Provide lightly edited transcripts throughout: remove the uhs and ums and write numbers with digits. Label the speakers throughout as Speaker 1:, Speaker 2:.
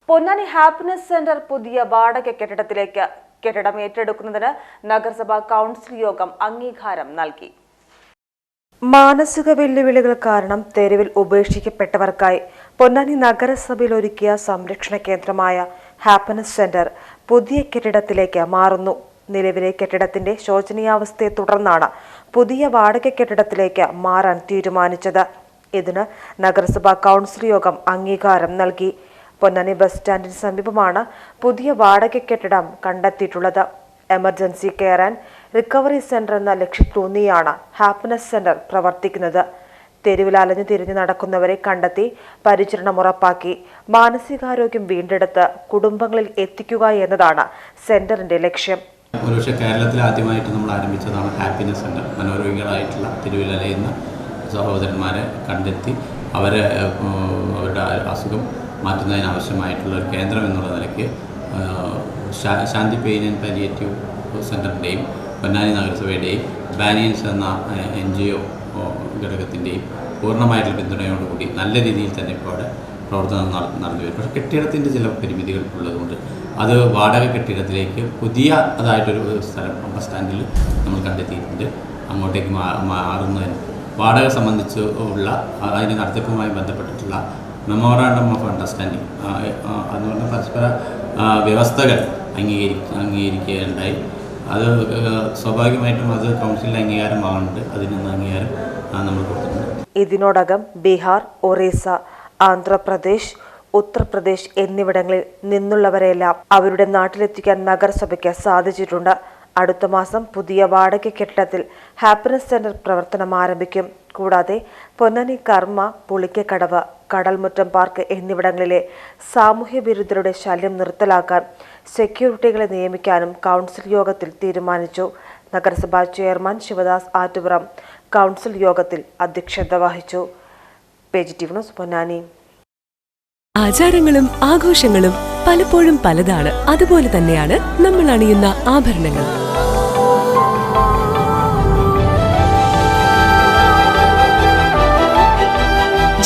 Speaker 1: Ponnani happiness centre പുതിയ വാടക കെട്ടിടം ഏറ്റെടുക്കുന്നതിന് നഗരസഭാ കൗൺസിൽ യോഗം അംഗീകാരം നൽകി. മാനസിക വെല്ലുവിളികൾ കാരണം തെരുവിൽ ഉപേക്ഷിക്കപ്പെട്ടവർക്കായി പൊന്നാനി നഗരസഭയിൽ ഒരുക്കിയ സംരക്ഷണ കേന്ദ്രമായ ഹാപ്പിനെസ് സെന്റർ പുതിയ കെട്ടിടത്തിലേക്ക് മാറുന്നു. നിലവിലെ കെട്ടിടത്തിന്റെ ശോചനീയാവസ്ഥയെ തുടർന്നാണ് പുതിയ വാടക കെട്ടിടത്തിലേക്ക് മാറാൻ തീരുമാനിച്ചത്. ഇതിന് നഗരസഭാ കൗൺസിൽ യോഗം അംഗീകാരം നൽകി. പൊന്നാനി ബസ് സ്റ്റാൻഡിന് സമീപമാണ് പുതിയ വാടക കെട്ടിടം കണ്ടെത്തിയിട്ടുള്ളത്. Emergency care and recovery centre എന്ന ലക്ഷ്യത്തിലൂന്നിയാണ് ഹാപ്പിനെസ് സെന്റർ പ്രവർത്തിക്കുന്നത്. തെരുവിൽ അലഞ്ഞു തിരിഞ്ഞു നടക്കുന്നവരെ കണ്ടെത്തി പരിചരണം ഉറപ്പാക്കി മാനസികാരോഗ്യം വീണ്ടെടുത്ത് കുടുംബങ്ങളിൽ എത്തിക്കുക എന്നതാണ് സെന്ററിന്റെ ലക്ഷ്യം.
Speaker 2: ഒരുപക്ഷെ കേരളത്തിൽ ആദ്യമായിട്ട് നമ്മൾ ആരംഭിച്ചതാണ് ഹാപ്പിനെസ് സെന്റർ. മനോരോഗികളായിട്ടുള്ള തെരുവിൽ അലയുന്ന സഹോദരന്മാരെ കണ്ടെത്തി അവരുടെ അസുഖം മാറ്റുന്നതിനാവശ്യമായിട്ടുള്ള ഒരു കേന്ദ്രം എന്നുള്ള നിലയ്ക്ക് ശാന്തി പെയിൻ ആൻഡ് പാലിയേറ്റീവ് സെൻ്ററിൻ്റെയും പൊന്നാനി നഗരസഭയുടെയും ബാനിയൻസ് എന്ന NGO ഘടകത്തിൻ്റെയും പൂർണ്ണമായിട്ടുള്ള പിന്തുണയോടുകൂടി നല്ല രീതിയിൽ തന്നെ ഇപ്പോൾ അവിടെ പ്രവർത്തനം നടന്നു വരും. പക്ഷേ കെട്ടിടത്തിൻ്റെ ചില പരിമിതികൾ ഉള്ളതുകൊണ്ട് അത് വാടക കെട്ടിടത്തിലേക്ക് അതായിട്ടൊരു സ്ഥലം ബസ് സ്റ്റാൻഡിൽ നമ്മൾ കണ്ടെത്തിയിട്ടുണ്ട്. അങ്ങോട്ടേക്ക് മാറുന്നതിന് വാടക സംബന്ധിച്ച് ഉള്ള അതിൻ്റെ നടത്തിപ്പുമായി ബന്ധപ്പെട്ടിട്ടുള്ള മെമ്മോറാണ്ടം ഓഫ് അണ്ടർസ്റ്റാൻഡിങ് എന്ന് പറഞ്ഞ പരസ്പര വ്യവസ്ഥകൾ അംഗീകരിക്കുകയുണ്ടായി. അത് സ്വാഭാവികമായിട്ടും അത് കൗൺസിലിൻ്റെ അംഗീകാരമാകുന്നുണ്ട്. അതിനൊന്ന് അംഗീകാരം നമ്മൾ കൊടുത്തിട്ടുണ്ട്.
Speaker 1: ഇതിനോടകം ബീഹാർ, ഒറീസ, ആന്ധ്രാപ്രദേശ്, ഉത്തർപ്രദേശ് എന്നിവിടങ്ങളിൽ നിന്നുള്ളവരെല്ലാം അവരുടെ നാട്ടിലെത്തിക്കാൻ നഗരസഭയ്ക്ക് സാധിച്ചിട്ടുണ്ട്. അടുത്ത മാസം പുതിയ വാടക കെട്ടിടത്തിൽ ഹാപ്പിനെസ് സെന്റർ പ്രവർത്തനം ആരംഭിക്കും. കൂടാതെ പൊന്നാനി കർമ്മ, പുളിക്കക്കടവ്, കടൽമുറ്റം പാർക്ക് എന്നിവിടങ്ങളിലെ സാമൂഹ്യ വിരുദ്ധരുടെ ശല്യം നിർത്തലാക്കാൻ സെക്യൂരിറ്റികളെ നിയമിക്കാനും കൗൺസിൽ യോഗത്തിൽ തീരുമാനിച്ചു. നഗരസഭാ ചെയർമാൻ ശിവദാസ് ആറ്റുപുറം കൗൺസിൽ യോഗത്തിൽ അധ്യക്ഷത വഹിച്ചു. PGTV news Ponnani.
Speaker 3: ആചാരങ്ങളും ആഘോഷങ്ങളും പലപ്പോഴും പലതാണ്. അതുപോലെ തന്നെയാണ് നമ്മൾ അണിയുന്ന ആഭരണങ്ങൾ.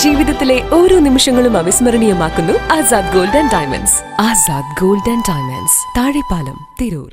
Speaker 3: ജീവിതത്തിലെ ഓരോ നിമിഷങ്ങളും അവിസ്മരണീയമാക്കുന്നു Azad gold and diamonds. Azad gold and diamonds, Thazhepalam, Tirur.